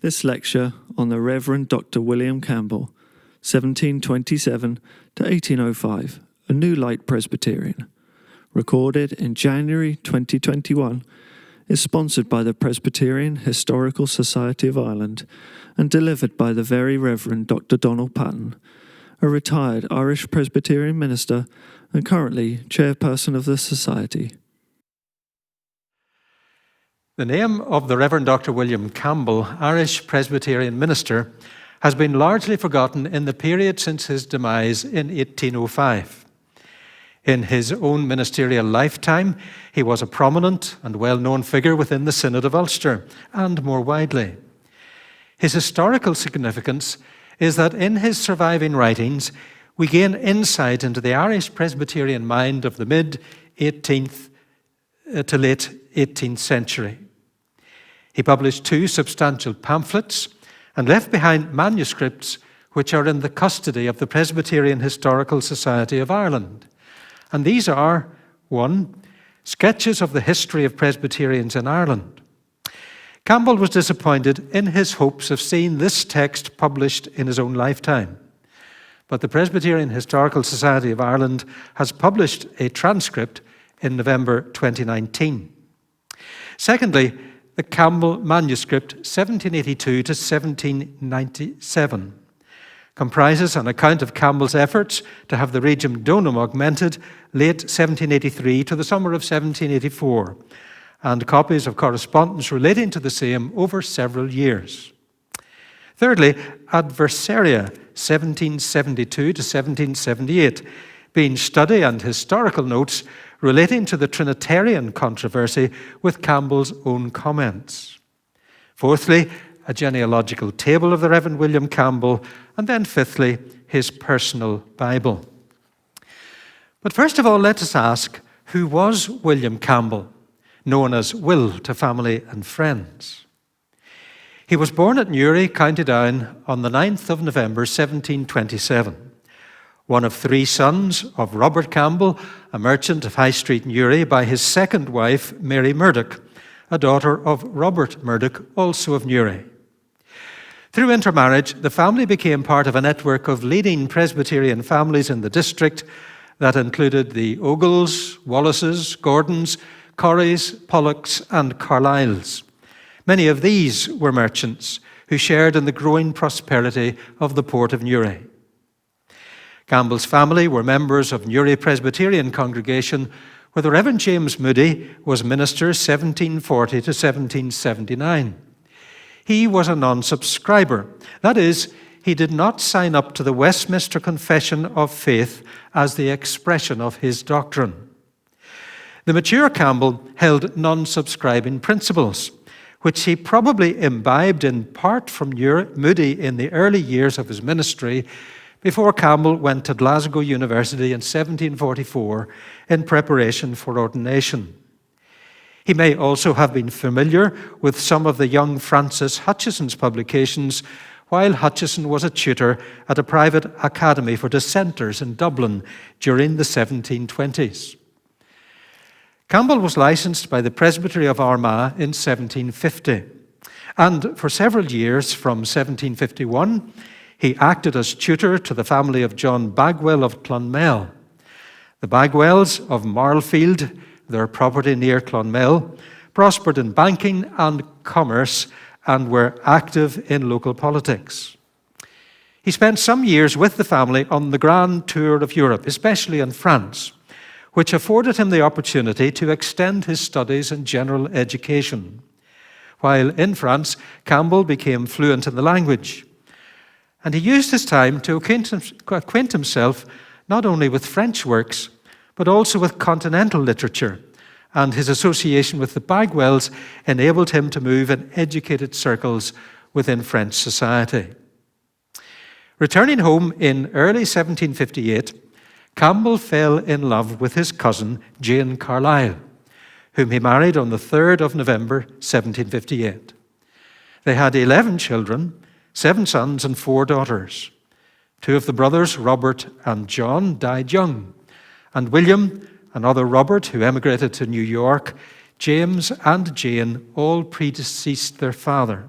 This lecture on the Reverend Dr. William Campbell, 1727 to 1805, a New Light Presbyterian, recorded in January 2021, is sponsored by the Presbyterian Historical Society of Ireland and delivered by the Very Reverend Dr. Donald Patton, a retired Irish Presbyterian minister and currently chairperson of the Society. The name of the Reverend Dr. William Campbell, Irish Presbyterian minister, has been largely forgotten in the period since his demise in 1805. In his own ministerial lifetime, he was a prominent and well-known figure within the Synod of Ulster, and more widely. His historical significance is that in his surviving writings, we gain insight into the Irish Presbyterian mind of the mid-18th to late 18th century. He published 2 substantial pamphlets and left behind manuscripts which are in the custody of the Presbyterian Historical Society of Ireland. And these are, 1, Sketches of the History of Presbyterians in Ireland. Campbell was disappointed in his hopes of seeing this text published in his own lifetime. But the Presbyterian Historical Society of Ireland has published a transcript in November 2019. Secondly, the Campbell manuscript 1782 to 1797 comprises an account of Campbell's efforts to have the regium donum augmented late 1783 to the summer of 1784, and copies of correspondence relating to the same over several years. Thirdly, Adversaria 1772 to 1778, being study and historical notes relating to the Trinitarian controversy with Campbell's own comments. Fourthly, a genealogical table of the Reverend William Campbell, and then fifthly, his personal Bible. But first of all, let us ask, who was William Campbell, known as Will to family and friends? He was born at Newry, County Down, on the 9th of November 1727. One of 3 sons of Robert Campbell, a merchant of High Street, Newry, by his second wife, Mary Murdoch, a daughter of Robert Murdoch, also of Newry. Through intermarriage, the family became part of a network of leading Presbyterian families in the district that included the Ogles, Wallaces, Gordons, Corries, Pollocks, and Carlyles. Many of these were merchants who shared in the growing prosperity of the port of Newry. Campbell's family were members of Newry Presbyterian congregation, where the Reverend James Moody was minister 1740 to 1779. He was a non-subscriber. That is, he did not sign up to the Westminster Confession of Faith as the expression of his doctrine. The mature Campbell held non-subscribing principles, which he probably imbibed in part from Moody in the early years of his ministry, before Campbell went to Glasgow University in 1744 in preparation for ordination. He may also have been familiar with some of the young Francis Hutcheson's publications while Hutcheson was a tutor at a private academy for dissenters in Dublin during the 1720s. Campbell was licensed by the Presbytery of Armagh in 1750, and for several years from 1751, he acted as tutor to the family of John Bagwell of Clonmel. The Bagwells of Marlfield, their property near Clonmel, prospered in banking and commerce and were active in local politics. He spent some years with the family on the grand tour of Europe, especially in France, which afforded him the opportunity to extend his studies in general education. While in France, Campbell became fluent in the language. And he used his time to acquaint himself not only with French works, but also with continental literature, and his association with the Bagwells enabled him to move in educated circles within French society. Returning home in early 1758, Campbell fell in love with his cousin, Jane Carlyle, whom he married on the 3rd of November, 1758. They had 11 children, 7 sons and 4 daughters. 2 of the brothers, Robert and John, died young, and William, another Robert who emigrated to New York, James and Jane all predeceased their father.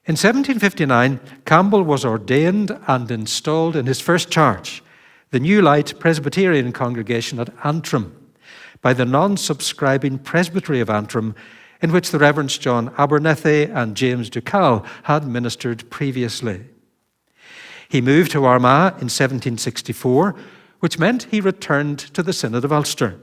In 1759, Campbell was ordained and installed in his first church, the New Light Presbyterian congregation at Antrim, by the non-subscribing Presbytery of Antrim, in which the Reverends John Abernethy and James Ducal had ministered previously. He moved to Armagh in 1764, which meant he returned to the Synod of Ulster.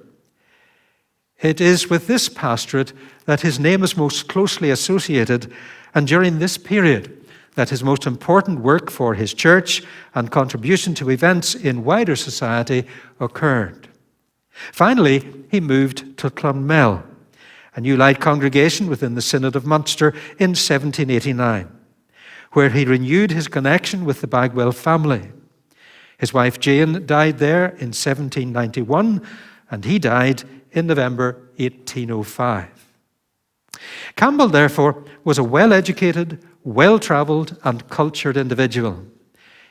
It is with this pastorate that his name is most closely associated, and during this period that his most important work for his church and contribution to events in wider society occurred. Finally, he moved to Clonmel, a New Light congregation within the Synod of Munster, in 1789, where he renewed his connection with the Bagwell family. His wife Jane died there in 1791, and he died in November 1805. Campbell, therefore, was a well-educated, well-travelled, and cultured individual.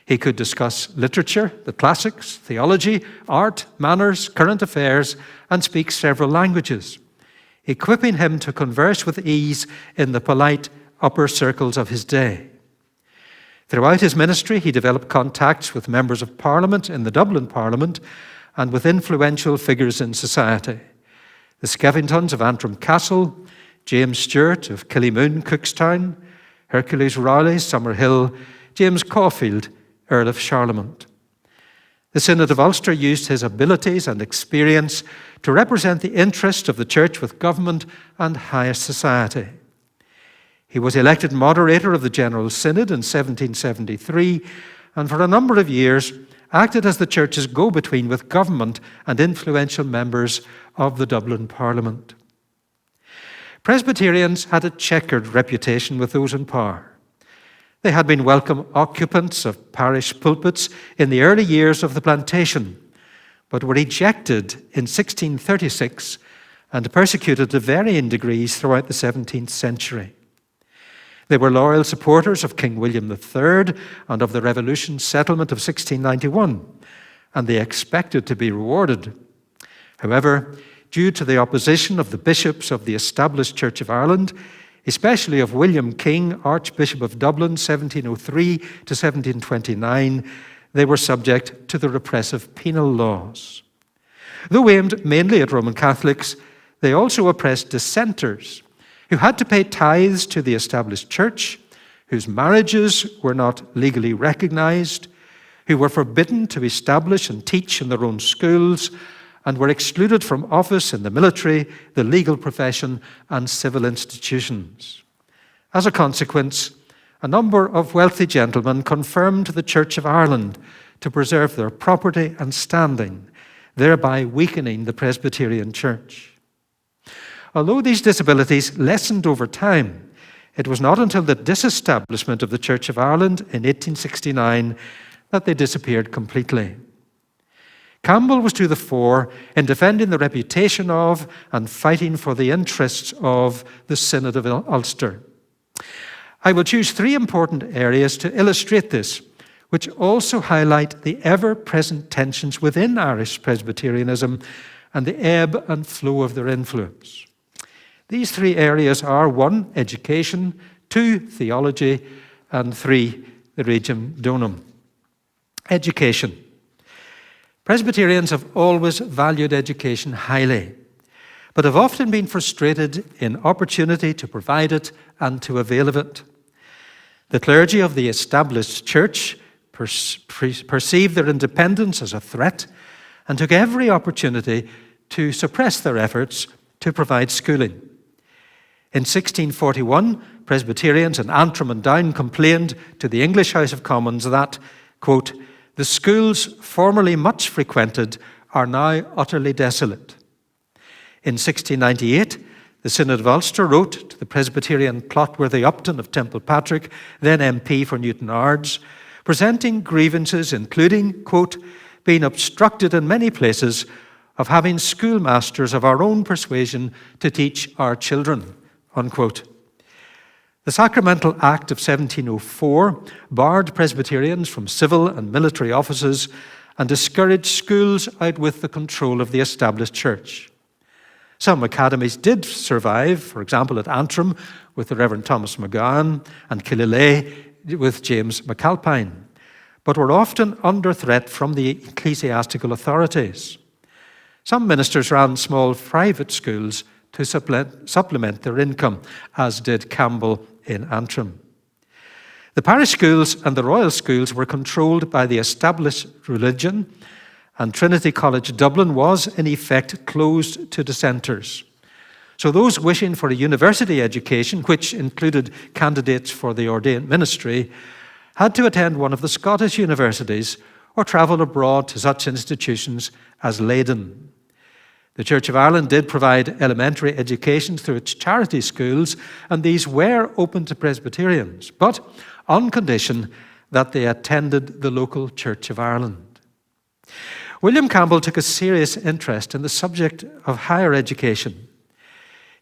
He could discuss literature, the classics, theology, art, manners, current affairs, and speak several languages, equipping him to converse with ease in the polite upper circles of his day. Throughout his ministry, he developed contacts with members of Parliament in the Dublin Parliament and with influential figures in society. The Skeffingtons of Antrim Castle, James Stewart of Killymoon, Cookstown, Hercules Rowley, Summerhill, James Caulfield, Earl of Charlemont. The Synod of Ulster used his abilities and experience to represent the interests of the Church with government and highest society. He was elected moderator of the General Synod in 1773, and for a number of years acted as the Church's go-between with government and influential members of the Dublin Parliament. Presbyterians had a checkered reputation with those in power. They had been welcome occupants of parish pulpits in the early years of the plantation, but were ejected in 1636 and persecuted to varying degrees throughout the 17th century. They were loyal supporters of King William III and of the Revolution settlement of 1691, and they expected to be rewarded. However, due to the opposition of the bishops of the established Church of Ireland, especially of William King, Archbishop of Dublin, 1703 to 1729, they were subject to the repressive penal laws. Though aimed mainly at Roman Catholics, they also oppressed dissenters who had to pay tithes to the established church, whose marriages were not legally recognized, who were forbidden to establish and teach in their own schools, and were excluded from office in the military, the legal profession, and civil institutions. As a consequence, a number of wealthy gentlemen confirmed the Church of Ireland to preserve their property and standing, thereby weakening the Presbyterian Church. Although these disabilities lessened over time, it was not until the disestablishment of the Church of Ireland in 1869 that they disappeared completely. Campbell was to the fore in defending the reputation of and fighting for the interests of the Synod of Ulster. I will choose three important areas to illustrate this, which also highlight the ever-present tensions within Irish Presbyterianism and the ebb and flow of their influence. These three areas are 1, education, 2, theology, and 3, the regium donum. Education. Presbyterians have always valued education highly, but have often been frustrated in opportunity to provide it and to avail of it. The clergy of the established church perceived their independence as a threat and took every opportunity to suppress their efforts to provide schooling. In 1641, Presbyterians in Antrim and Down complained to the English House of Commons that, quote, "the schools formerly much frequented are now utterly desolate." In 1698, the Synod of Ulster wrote to the Presbyterian Clotworthy Upton of Temple Patrick, then MP for Newton Ards, presenting grievances including, quote, "being obstructed in many places of having schoolmasters of our own persuasion to teach our children," unquote. The Sacramental Act of 1704 barred Presbyterians from civil and military offices and discouraged schools out with the control of the established church. Some academies did survive, for example at Antrim with the Reverend Thomas McGowan and Killilea with James McAlpine, but were often under threat from the ecclesiastical authorities. Some ministers ran small private schools to supplement their income, as did Campbell in Antrim. The parish schools and the royal schools were controlled by the established religion, and Trinity College Dublin was, in effect, closed to dissenters. So those wishing for a university education, which included candidates for the ordained ministry, had to attend one of the Scottish universities or travel abroad to such institutions as Leiden. The Church of Ireland did provide elementary education through its charity schools, and these were open to Presbyterians, but on condition that they attended the local Church of Ireland. William Campbell took a serious interest in the subject of higher education.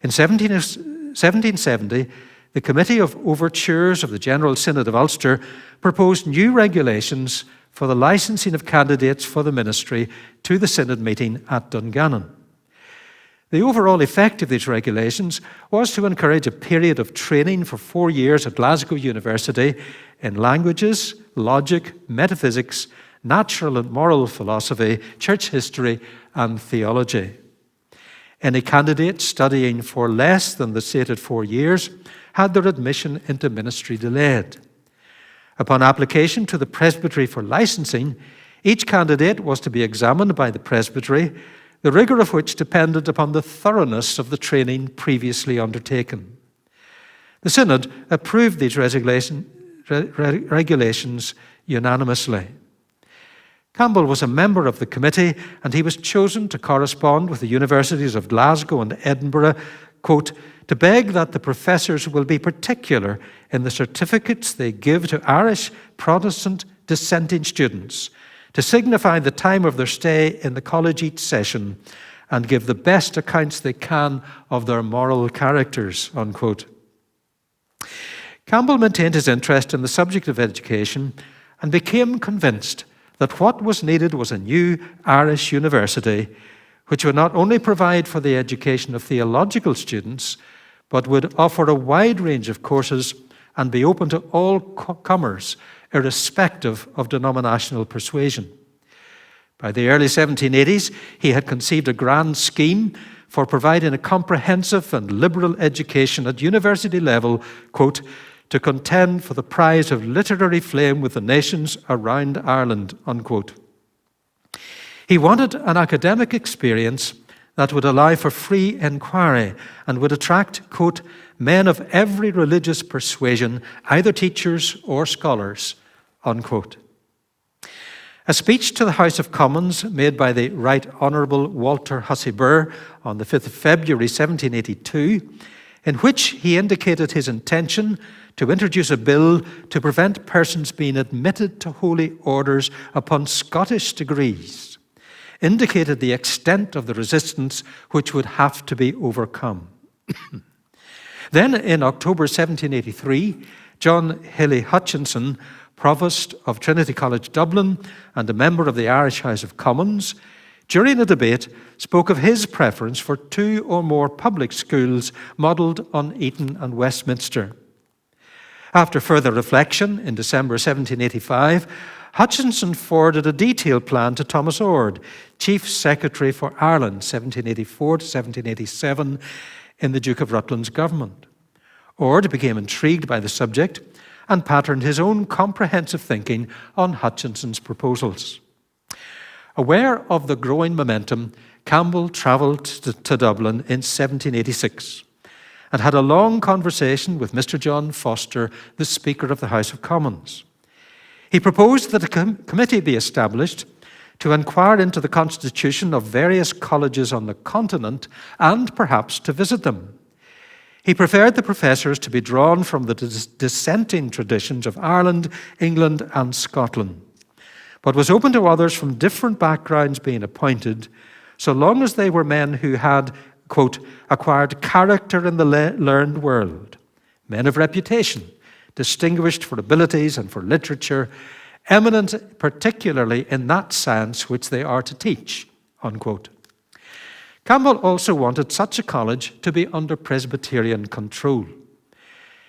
In 1770, the Committee of Overtures of the General Synod of Ulster proposed new regulations for the licensing of candidates for the ministry to the Synod meeting at Dungannon. The overall effect of these regulations was to encourage a period of training for 4 years at Glasgow University in languages, logic, metaphysics, natural and moral philosophy, church history, and theology. Any candidates studying for less than the stated 4 years had their admission into ministry delayed. Upon application to the presbytery for licensing, each candidate was to be examined by the presbytery, the rigour of which depended upon the thoroughness of the training previously undertaken. The Synod approved these regulations unanimously. Campbell was a member of the committee, and he was chosen to correspond with the universities of Glasgow and Edinburgh, quote, to beg that the professors will be particular in the certificates they give to Irish Protestant dissenting students, to signify the time of their stay in the college each session, and give the best accounts they can of their moral characters, unquote. Campbell maintained his interest in the subject of education and became convinced that what was needed was a new Irish university which would not only provide for the education of theological students, but would offer a wide range of courses and be open to all comers, irrespective of denominational persuasion. By the early 1780s, he had conceived a grand scheme for providing a comprehensive and liberal education at university level, quote, to contend for the prize of literary flame with the nations around Ireland, unquote. He wanted an academic experience that would allow for free inquiry and would attract, quote, men of every religious persuasion, either teachers or scholars, unquote. A speech to the House of Commons made by the Right Honourable Walter Hussey Burr on the 5th of February 1782, in which he indicated his intention to introduce a bill to prevent persons being admitted to holy orders upon Scottish degrees, indicated the extent of the resistance which would have to be overcome. Then, in October 1783, John Hilly Hutchinson, Provost of Trinity College Dublin and a member of the Irish House of Commons, during a debate spoke of his preference for 2 or more public schools modelled on Eton and Westminster. After further reflection, in December 1785, Hutchinson forwarded a detailed plan to Thomas Ord, Chief Secretary for Ireland, 1784 to 1787, in the Duke of Rutland's government. Ord became intrigued by the subject and patterned his own comprehensive thinking on Hutchinson's proposals. Aware of the growing momentum, Campbell travelled to Dublin in 1786 and had a long conversation with Mr. John Foster, the Speaker of the House of Commons. He proposed that a committee be established to inquire into the constitution of various colleges on the continent and perhaps to visit them. He preferred the professors to be drawn from the dissenting traditions of Ireland, England, and Scotland, but was open to others from different backgrounds being appointed, so long as they were men who had, quote, acquired character in the learned world, men of reputation, distinguished for abilities and for literature, eminent particularly in that science which they are to teach, unquote. Campbell also wanted such a college to be under Presbyterian control.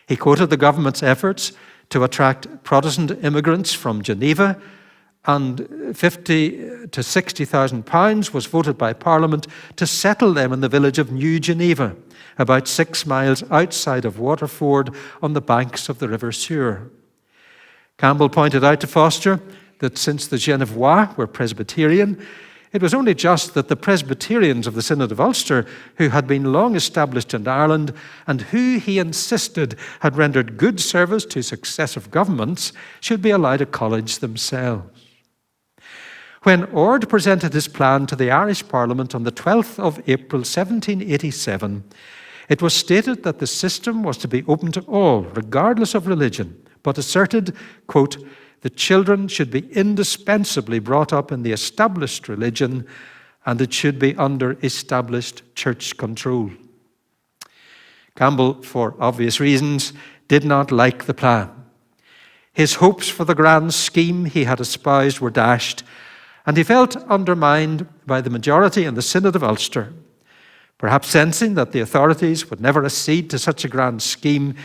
He quoted the government's efforts to attract Protestant immigrants from Geneva, and £50,000 to £60,000 was voted by Parliament to settle them in the village of New Geneva, about 6 miles outside of Waterford on the banks of the River Suir. Campbell pointed out to Foster that since the Genevois were Presbyterian, it was only just that the Presbyterians of the Synod of Ulster, who had been long established in Ireland and who, he insisted, had rendered good service to successive governments, should be allowed a college themselves. When Ord presented his plan to the Irish Parliament on the 12th of April 1787, it was stated that the system was to be open to all, regardless of religion, but asserted, quote, the children should be indispensably brought up in the established religion, and it should be under established church control. Campbell, for obvious reasons, did not like the plan. His hopes for the grand scheme he had espoused were dashed, and he felt undermined by the majority in the Synod of Ulster. Perhaps sensing that the authorities would never accede to such a grand scheme,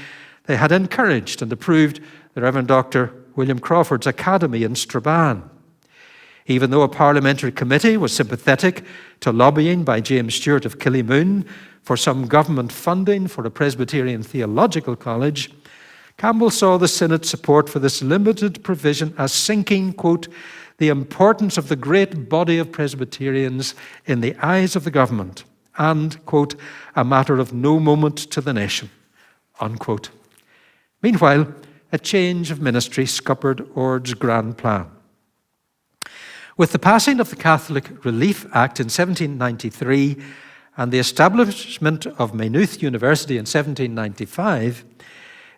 they had encouraged and approved the Reverend Dr. William Crawford's academy in Strabane. Even though a parliamentary committee was sympathetic to lobbying by James Stewart of Killymoon for some government funding for a Presbyterian Theological College, Campbell saw the Synod's support for this limited provision as sinking, quote, the importance of the great body of Presbyterians in the eyes of the government and, quote, a matter of no moment to the nation, unquote. Meanwhile, a change of ministry scuppered Ord's grand plan. With the passing of the Catholic Relief Act in 1793 and the establishment of Maynooth University in 1795,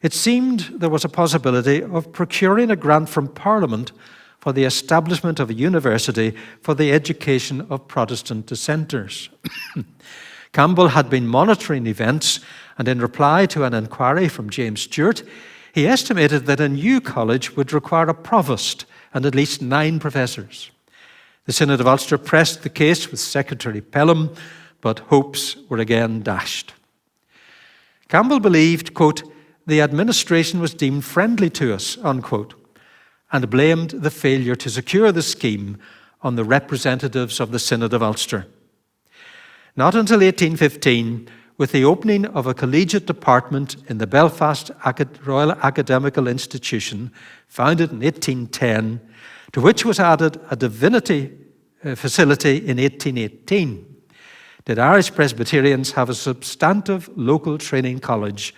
it seemed there was a possibility of procuring a grant from Parliament for the establishment of a university for the education of Protestant dissenters. Campbell had been monitoring events, and in reply to an inquiry from James Stewart, he estimated that a new college would require a provost and at least 9 professors. The Synod of Ulster pressed the case with Secretary Pelham, but hopes were again dashed. Campbell believed, quote, the administration was deemed friendly to us, unquote, and blamed the failure to secure the scheme on the representatives of the Synod of Ulster. Not until 1815, with the opening of a collegiate department in the Belfast Royal Academical Institution, founded in 1810, to which was added a divinity facility in 1818, did Irish Presbyterians have a substantive local training college,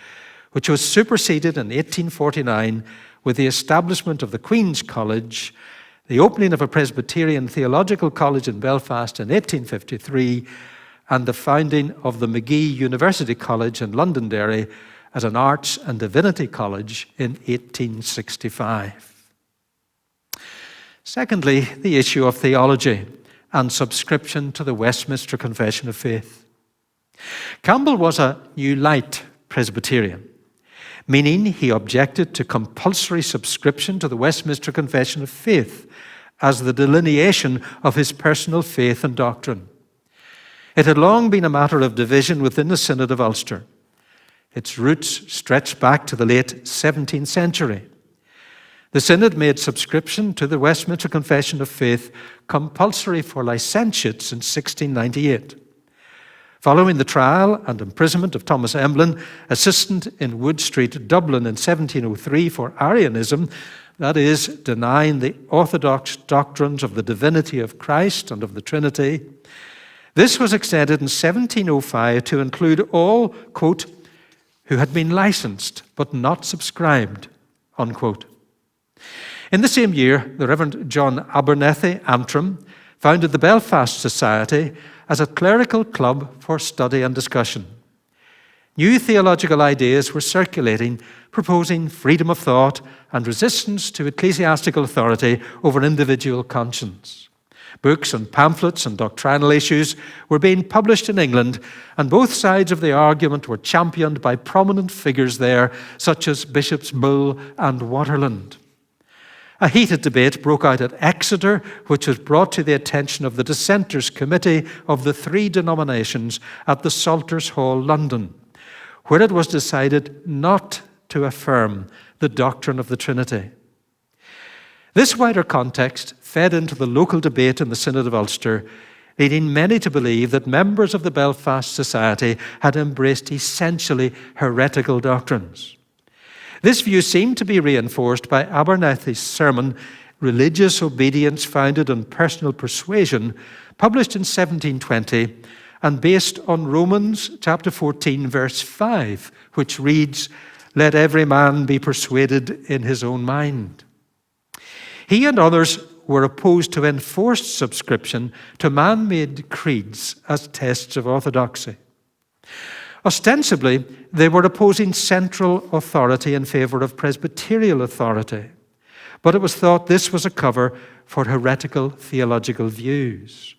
which was superseded in 1849 with the establishment of the Queen's College, the opening of a Presbyterian Theological College in Belfast in 1853, and the founding of the Magee University College in Londonderry as an Arts and Divinity College in 1865. Secondly, the issue of theology and subscription to the Westminster Confession of Faith. Campbell was a New Light Presbyterian, meaning he objected to compulsory subscription to the Westminster Confession of Faith as the delineation of his personal faith and doctrine. It had long been a matter of division within the Synod of Ulster. Its roots stretched back to the late 17th century. The Synod made subscription to the Westminster Confession of Faith compulsory for licentiates in 1698. Following the trial and imprisonment of Thomas Emblin, assistant in Wood Street, Dublin in 1703 for Arianism, that is, denying the orthodox doctrines of the divinity of Christ and of the Trinity, this was extended in 1705 to include all, quote, who had been licensed but not subscribed, unquote. In the same year, the Reverend John Abernethy Antrim founded the Belfast Society as a clerical club for study and discussion. New theological ideas were circulating, proposing freedom of thought and resistance to ecclesiastical authority over individual conscience. Books and pamphlets and doctrinal issues were being published in England, and both sides of the argument were championed by prominent figures there, such as Bishops Bull and Waterland. A heated debate broke out at Exeter, which was brought to the attention of the Dissenters' Committee of the three denominations at the Salters Hall, London, where it was decided not to affirm the doctrine of the Trinity. This wider context fed into the local debate in the Synod of Ulster, leading many to believe that members of the Belfast Society had embraced essentially heretical doctrines. This view seemed to be reinforced by Abernethy's sermon, Religious Obedience Founded on Personal Persuasion, published in 1720 and based on Romans chapter 14, verse 5, which reads, "Let every man be persuaded in his own mind." He and others were opposed to enforced subscription to man-made creeds as tests of orthodoxy. Ostensibly, they were opposing central authority in favor of Presbyterian authority, but it was thought this was a cover for heretical theological views.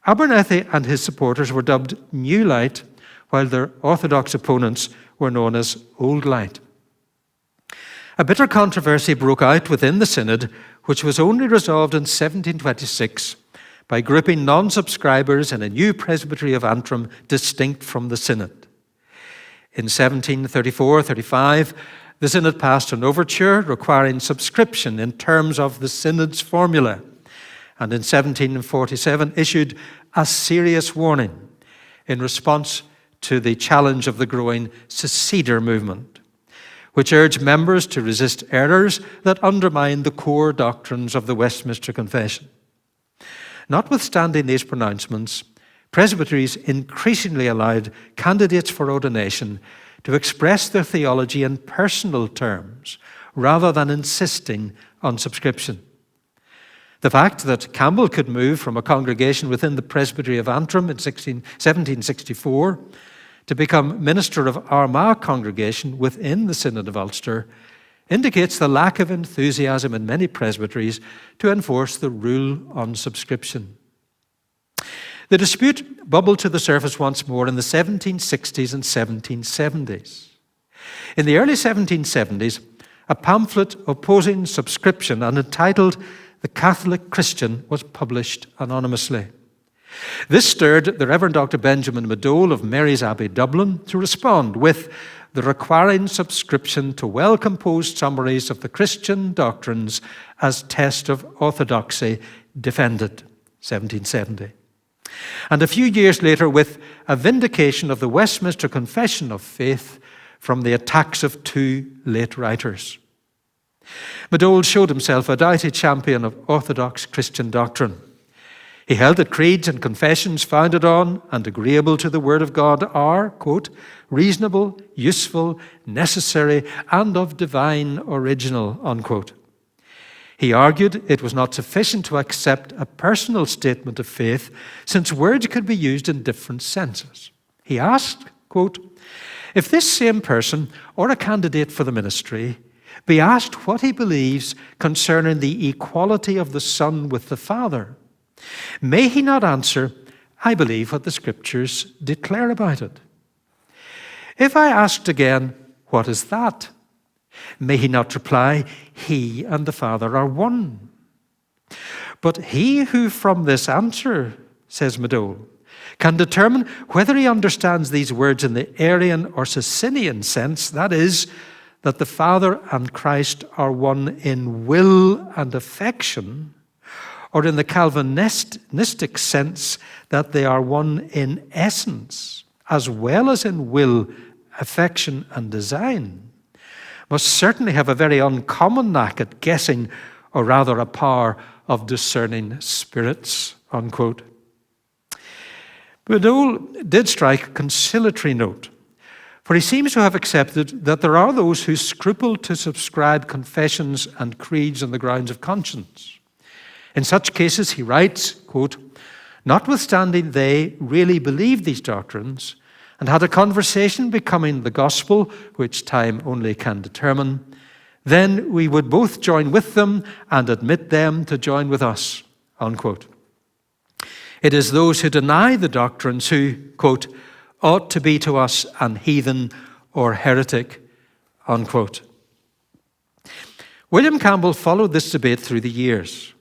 Abernethy and his supporters were dubbed New Light, while their orthodox opponents were known as Old Light. A bitter controversy broke out within the synod, which was only resolved in 1726 by grouping non-subscribers in a new presbytery of Antrim distinct from the synod. In 1734-35, the synod passed an overture requiring subscription in terms of the synod's formula, and in 1747 issued a serious warning in response to the challenge of the growing seceder movement, which urged members to resist errors that undermine the core doctrines of the Westminster Confession. Notwithstanding these pronouncements, presbyteries increasingly allowed candidates for ordination to express their theology in personal terms rather than insisting on subscription. The fact that Campbell could move from a congregation within the Presbytery of Antrim in 1764 to become minister of Armagh congregation within the Synod of Ulster indicates the lack of enthusiasm in many presbyteries to enforce the rule on subscription. The dispute bubbled to the surface once more in the 1760s and 1770s. In the early 1770s, a pamphlet opposing subscription and entitled The Catholic Christian was published anonymously. This stirred the Reverend Dr. Benjamin Madole of Mary's Abbey, Dublin, to respond with the requiring subscription to well-composed summaries of the Christian doctrines as test of orthodoxy defended, 1770. And a few years later with a vindication of the Westminster Confession of Faith from the attacks of two late writers. Madole showed himself a doughty champion of orthodox Christian doctrine. He held that creeds and confessions founded on and agreeable to the Word of God are, quote, reasonable, useful, necessary, and of divine original, unquote. He argued it was not sufficient to accept a personal statement of faith since words could be used in different senses. He asked, quote, if this same person or a candidate for the ministry be asked what he believes concerning the equality of the Son with the Father, may he not answer, I believe what the Scriptures declare about it? If I asked again, what is that? May he not reply, he and the Father are one? But he who from this answer, says Madole, can determine whether he understands these words in the Arian or Socinian sense, that is, that the Father and Christ are one in will and affection, or in the Calvinistic sense that they are one in essence, as well as in will, affection, and design, must certainly have a very uncommon knack at guessing, or rather a power of discerning spirits, unquote. Madole did strike a conciliatory note, for he seems to have accepted that there are those who scruple to subscribe confessions and creeds on the grounds of conscience. In such cases, he writes, quote, notwithstanding they really believed these doctrines and had a conversation becoming the gospel, which time only can determine, then we would both join with them and admit them to join with us, unquote. It is those who deny the doctrines who, quote, ought to be to us an heathen or heretic, unquote. William Campbell followed this debate through the years.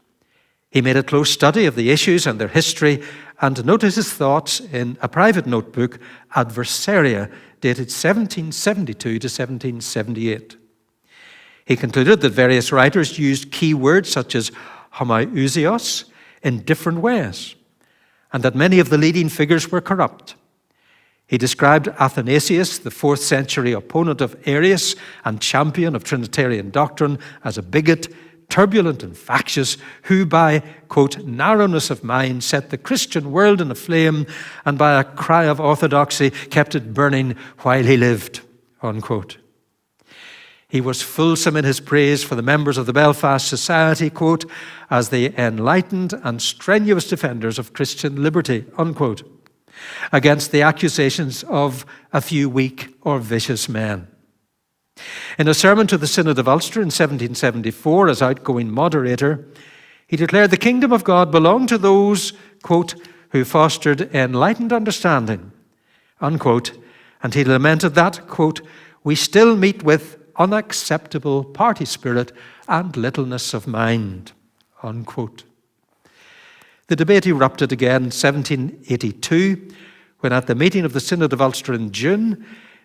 He made a close study of the issues and their history and noted his thoughts in a private notebook, Adversaria, dated 1772 to 1778. He concluded that various writers used key words such as homoousios in different ways, and that many of the leading figures were corrupt. He described Athanasius, the 4th century opponent of Arius and champion of Trinitarian doctrine, as a bigot, turbulent and factious, who by, quote, narrowness of mind set the Christian world in a flame, and by a cry of orthodoxy kept it burning while he lived, unquote. He was fulsome in his praise for the members of the Belfast Society, quote, as the enlightened and strenuous defenders of Christian liberty, unquote, against the accusations of a few weak or vicious men. In a sermon to the Synod of Ulster in 1774, as outgoing moderator, he declared the kingdom of God belonged to those, quote, who fostered enlightened understanding, unquote, and he lamented that, quote, we still meet with unacceptable party spirit and littleness of mind, unquote. The debate erupted again in 1782, when at the meeting of the Synod of Ulster in June,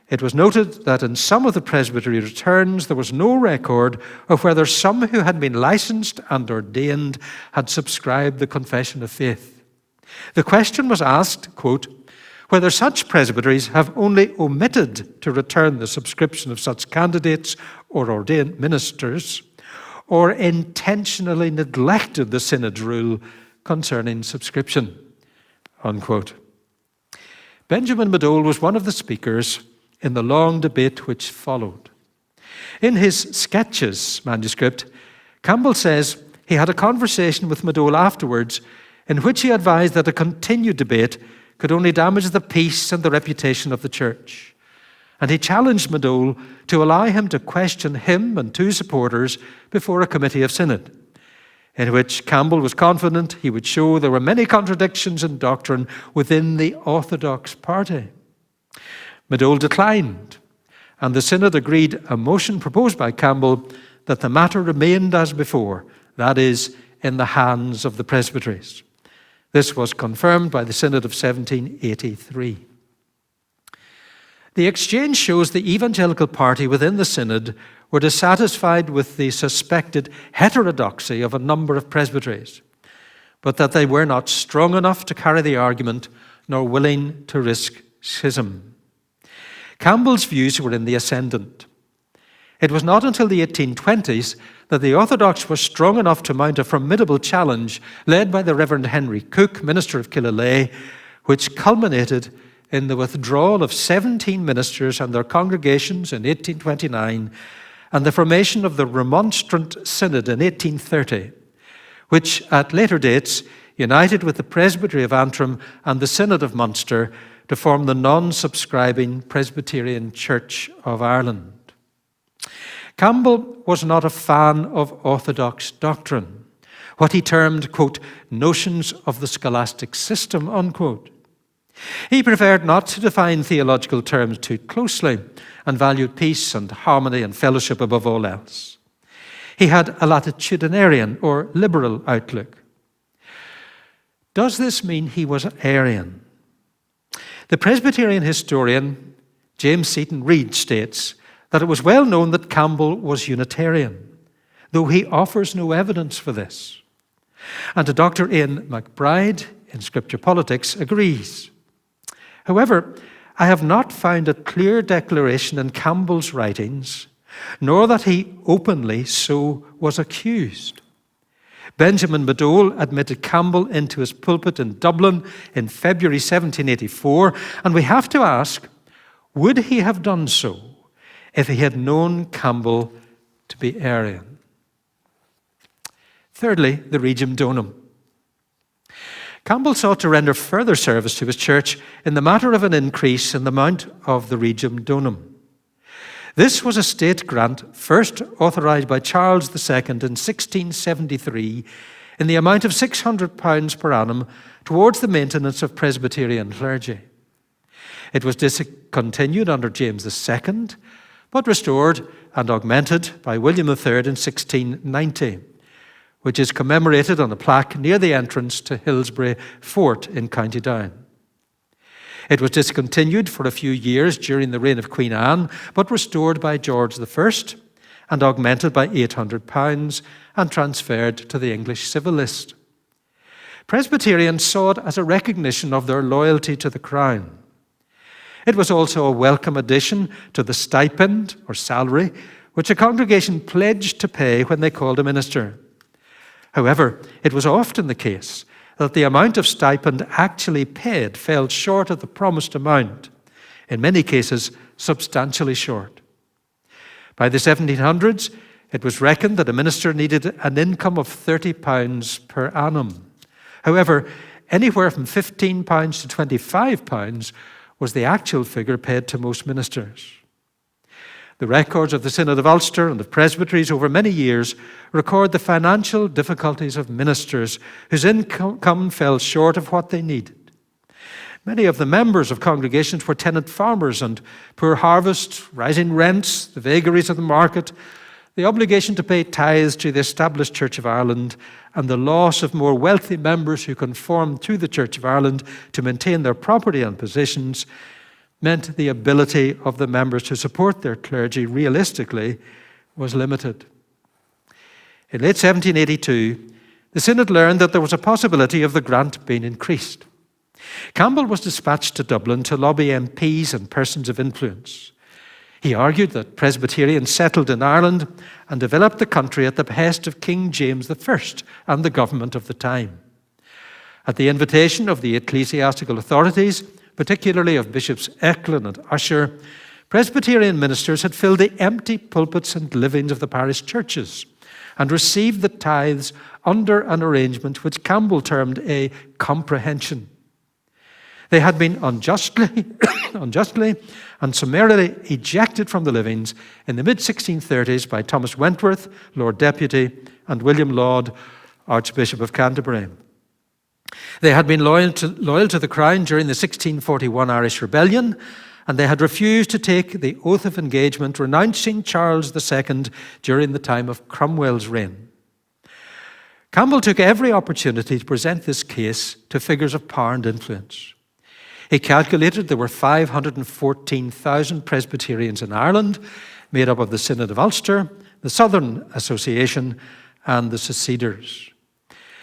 it was noted that in some of the presbytery returns there was no record of whether some who had been licensed and ordained had subscribed the confession of faith. The question was asked, quote, whether such presbyteries have only omitted to return the subscription of such candidates or ordained ministers, or intentionally neglected the synod rule concerning subscription, unquote. Benjamin Madole was one of the speakers in the long debate which followed. In his Sketches manuscript, Campbell says he had a conversation with Madole afterwards in which he advised that a continued debate could only damage the peace and the reputation of the church. And he challenged Madole to allow him to question him and 2 supporters before a committee of synod, in which Campbell was confident he would show there were many contradictions in doctrine within the Orthodox party. Madole declined, and the synod agreed a motion proposed by Campbell that the matter remained as before, that is, in the hands of the presbyteries. This was confirmed by the Synod of 1783. The exchange shows the evangelical party within the synod were dissatisfied with the suspected heterodoxy of a number of presbyteries, but that they were not strong enough to carry the argument nor willing to risk schism. Campbell's views were in the ascendant. It was not until the 1820s that the Orthodox were strong enough to mount a formidable challenge led by the Reverend Henry Cook, minister of Killaloe, which culminated in the withdrawal of 17 ministers and their congregations in 1829 and the formation of the Remonstrant Synod in 1830, which at later dates united with the Presbytery of Antrim and the Synod of Munster to form the non-subscribing Presbyterian Church of Ireland. Campbell was not a fan of orthodox doctrine, what he termed, quote, notions of the scholastic system, unquote. He preferred not to define theological terms too closely and valued peace and harmony and fellowship above all else. He had a latitudinarian or liberal outlook. Does this mean he was Arian? The Presbyterian historian James Seton Reid states that it was well known that Campbell was Unitarian, though he offers no evidence for this. And Dr. Ian McBride, in Scripture Politics, agrees. However, I have not found a clear declaration in Campbell's writings, nor that he openly so was accused. Benjamin Madole admitted Campbell into his pulpit in Dublin in February 1784, and we have to ask, would he have done so if he had known Campbell to be Arian? Thirdly, the regium donum. Campbell sought to render further service to his church in the matter of an increase in the amount of the regium donum. This was a state grant first authorised by Charles II in 1673 in the amount of £600 per annum towards the maintenance of Presbyterian clergy. It was discontinued under James II, but restored and augmented by William III in 1690, which is commemorated on a plaque near the entrance to Hillsbury Fort in County Down. It was discontinued for a few years during the reign of Queen Anne, but restored by George I and augmented by £800 and transferred to the English civil list. Presbyterians saw it as a recognition of their loyalty to the crown. It was also a welcome addition to the stipend or salary which a congregation pledged to pay when they called a minister. However, it was often the case that the amount of stipend actually paid fell short of the promised amount, in many cases substantially short. By the 1700s, it was reckoned that a minister needed an income of £30 per annum. However, anywhere from £15 to £25 was the actual figure paid to most ministers. The records of the Synod of Ulster and of presbyteries over many years record the financial difficulties of ministers whose income fell short of what they needed. Many of the members of congregations were tenant farmers, and poor harvests, rising rents, the vagaries of the market, the obligation to pay tithes to the established Church of Ireland, and the loss of more wealthy members who conformed to the Church of Ireland to maintain their property and positions meant the ability of the members to support their clergy realistically was limited. In late 1782, the Synod learned that there was a possibility of the grant being increased. Campbell was dispatched to Dublin to lobby MPs and persons of influence. He argued that Presbyterians settled in Ireland and developed the country at the behest of King James I and the government of the time. At the invitation of the ecclesiastical authorities, particularly of Bishops Eklund and Usher, Presbyterian ministers had filled the empty pulpits and livings of the parish churches and received the tithes under an arrangement which Campbell termed a comprehension. They had been unjustly and summarily ejected from the livings in the mid-1630s by Thomas Wentworth, Lord Deputy, and William Laud, Archbishop of Canterbury. They had been loyal to the crown during the 1641 Irish Rebellion, and they had refused to take the oath of engagement renouncing Charles II during the time of Cromwell's reign. Campbell took every opportunity to present this case to figures of power and influence. He calculated there were 514,000 Presbyterians in Ireland, made up of the Synod of Ulster, the Southern Association, and the Seceders.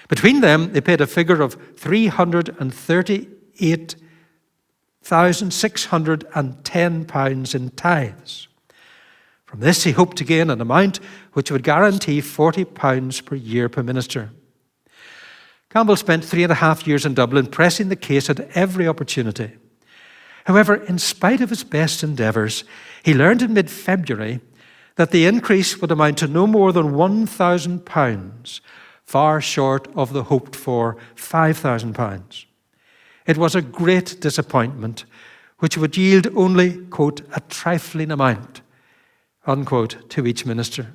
Between them, they paid a figure of £338,610 in tithes. From this, he hoped to gain an amount which would guarantee £40 per year per minister. Campbell spent 3.5 years in Dublin pressing the case at every opportunity. However, in spite of his best endeavours, he learned in mid-February that the increase would amount to no more than £1,000, far short of the hoped-for £5,000. It was a great disappointment, which would yield only, quote, a trifling amount, unquote, to each minister.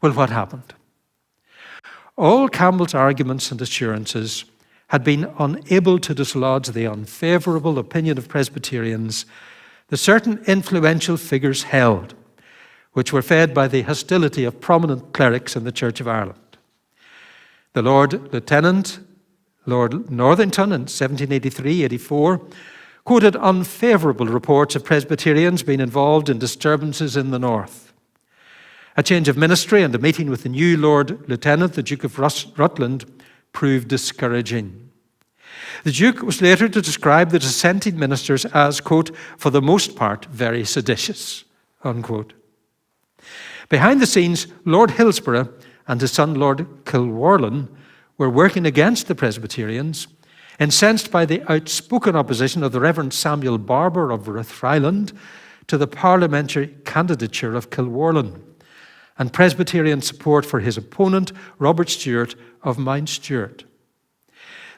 Well, what happened? All Campbell's arguments and assurances had been unable to dislodge the unfavourable opinion of Presbyterians that certain influential figures held, which were fed by the hostility of prominent clerics in the Church of Ireland. The Lord Lieutenant, Lord Northington, in 1783-84, quoted unfavourable reports of Presbyterians being involved in disturbances in the north. A change of ministry and a meeting with the new Lord Lieutenant, the Duke of Rutland, proved discouraging. The Duke was later to describe the dissenting ministers as, quote, for the most part, very seditious, unquote. Behind the scenes, Lord Hillsborough and his son Lord Kilwarlen were working against the Presbyterians, incensed by the outspoken opposition of the Reverend Samuel Barber of Rathfriland to the parliamentary candidature of Kilwarlen, and Presbyterian support for his opponent, Robert Stewart of Mount Stewart.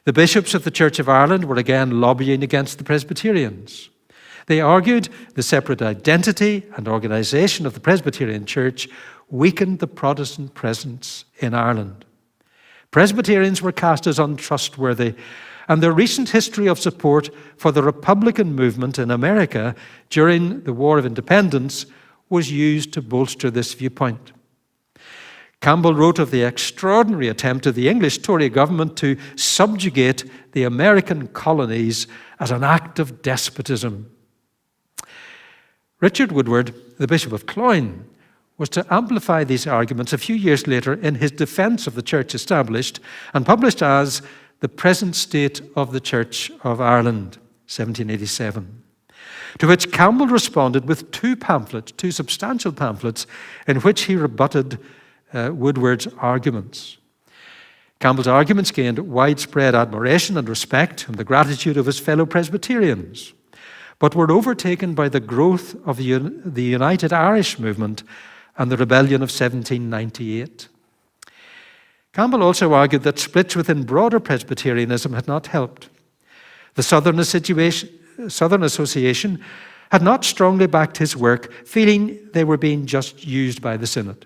The bishops of the Church of Ireland were again lobbying against the Presbyterians. They argued the separate identity and organisation of the Presbyterian Church weakened the Protestant presence in Ireland. Presbyterians were cast as untrustworthy, and their recent history of support for the Republican movement in America during the War of Independence was used to bolster this viewpoint. Campbell wrote of the extraordinary attempt of the English Tory government to subjugate the American colonies as an act of despotism. Richard Woodward, the Bishop of Cloyne, was to amplify these arguments a few years later in his defence of the church established and published as The Present State of the Church of Ireland, 1787, to which Campbell responded with two substantial pamphlets, in which he rebutted Woodward's arguments. Campbell's arguments gained widespread admiration and respect and the gratitude of his fellow Presbyterians, but were overtaken by the growth of the United Irish movement and the rebellion of 1798. Campbell also argued that splits within broader Presbyterianism had not helped. The Southern Association had not strongly backed his work, feeling they were being just used by the synod.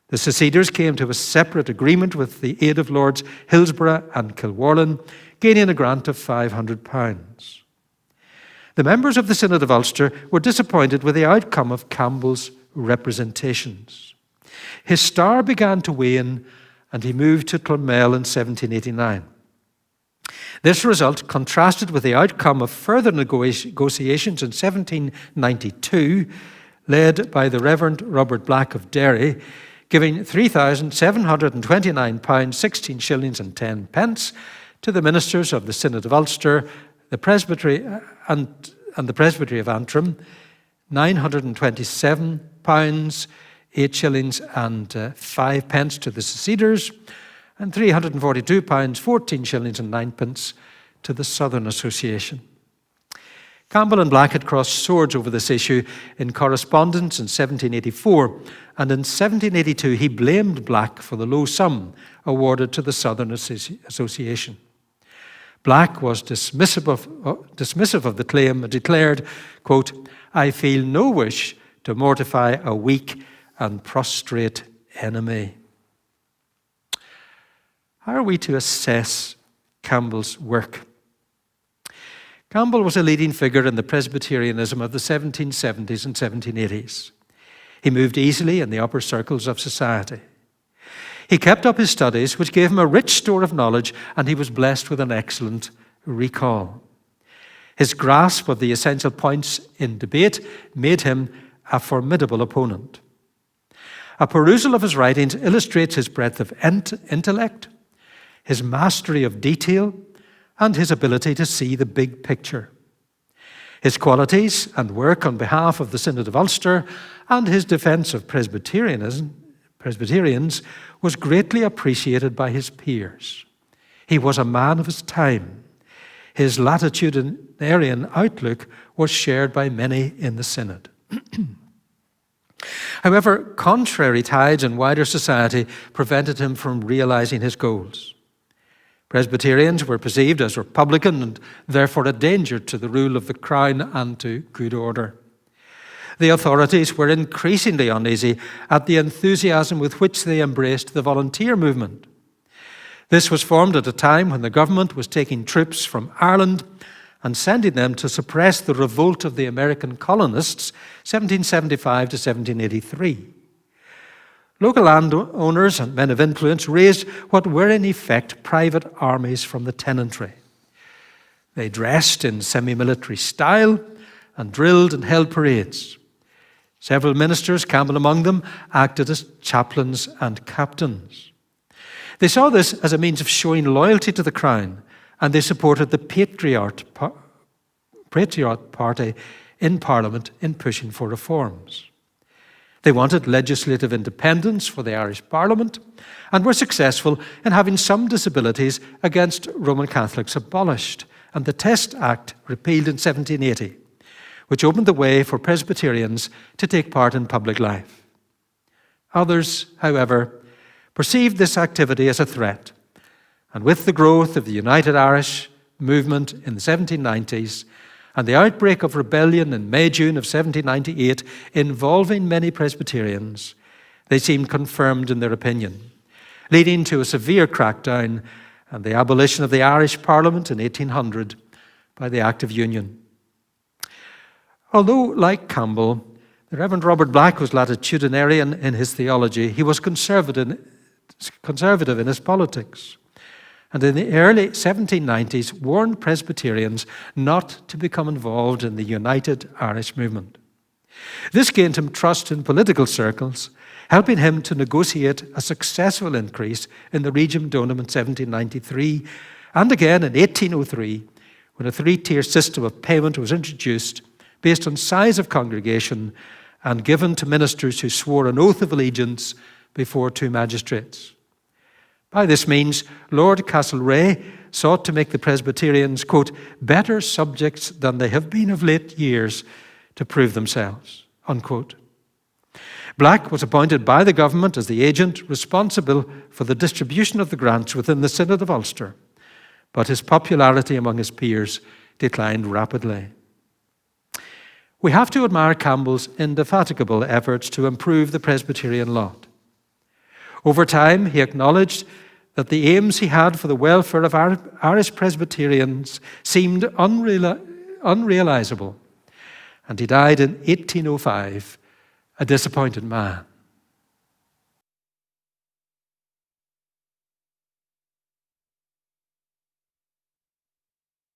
The seceders came to a separate agreement with the aid of Lords Hillsborough and Kilwarlen, gaining a grant of £500. The members of the Synod of Ulster were disappointed with the outcome of Campbell's representations. His star began to wane, and he moved to Clonmel in 1789. This result contrasted with the outcome of further negotiations in 1792, led by the Reverend Robert Black of Derry, giving £3,729, 16 shillings and 10 pence to the ministers of the Synod of Ulster, the Presbytery and the Presbytery of Antrim, £927, 8 shillings and 5 pence to the seceders, and £342, 14 shillings and 9 pence to the Southern Association. Campbell and Black had crossed swords over this issue in correspondence in 1784, and in 1782 he blamed Black for the low sum awarded to the Southern Association. Black was dismissive of the claim and declared, quote, "I feel no wish to mortify a weak and prostrate enemy." How are we to assess Campbell's work? Campbell was a leading figure in the Presbyterianism of the 1770s and 1780s. He moved easily in the upper circles of society. He kept up his studies, which gave him a rich store of knowledge, and he was blessed with an excellent recall. His grasp of the essential points in debate made him a formidable opponent. A perusal of his writings illustrates his breadth of intellect, his mastery of detail, and his ability to see the big picture. His qualities and work on behalf of the Synod of Ulster and his defence of Presbyterians was greatly appreciated by his peers. He was a man of his time. His latitudinarian outlook was shared by many in the Synod. However, contrary tides in wider society prevented him from realizing his goals. Presbyterians were perceived as republican and therefore a danger to the rule of the crown and to good order. The authorities were increasingly uneasy at the enthusiasm with which they embraced the volunteer movement. This was formed at a time when the government was taking troops from Ireland and sending them to suppress the revolt of the American colonists, 1775 to 1783. Local landowners and men of influence raised what were in effect private armies from the tenantry. They dressed in semi-military style and drilled and held parades. Several ministers, Campbell among them, acted as chaplains and captains. They saw this as a means of showing loyalty to the crown, and they supported the Patriot Party in Parliament in pushing for reforms. They wanted legislative independence for the Irish Parliament and were successful in having some disabilities against Roman Catholics abolished and the Test Act repealed in 1780, which opened the way for Presbyterians to take part in public life. Others, however, perceived this activity as a threat, and with the growth of the United Irish movement in the 1790s and the outbreak of rebellion in May-June of 1798 involving many Presbyterians, they seemed confirmed in their opinion, leading to a severe crackdown and the abolition of the Irish Parliament in 1800 by the Act of Union. Although, like Campbell, The Reverend Robert Black was latitudinarian in his theology. He was conservative in his politics. And in the early 1790s, warned Presbyterians not to become involved in the United Irish movement. This gained him trust in political circles, helping him to negotiate a successful increase in the regium donum in 1793, and again in 1803, when a three-tier system of payment was introduced based on size of congregation and given to ministers who swore an oath of allegiance before two magistrates. By this means, Lord Castlereagh sought to make the Presbyterians, quote, better subjects than they have been of late years to prove themselves, unquote. Black was appointed by the government as the agent responsible for the distribution of the grants within the Synod of Ulster, but his popularity among his peers declined rapidly. We have to admire Campbell's indefatigable efforts to improve the Presbyterian lot. Over time, he acknowledged that the aims he had for the welfare of Irish Presbyterians seemed unrealizable, and he died in 1805, a disappointed man.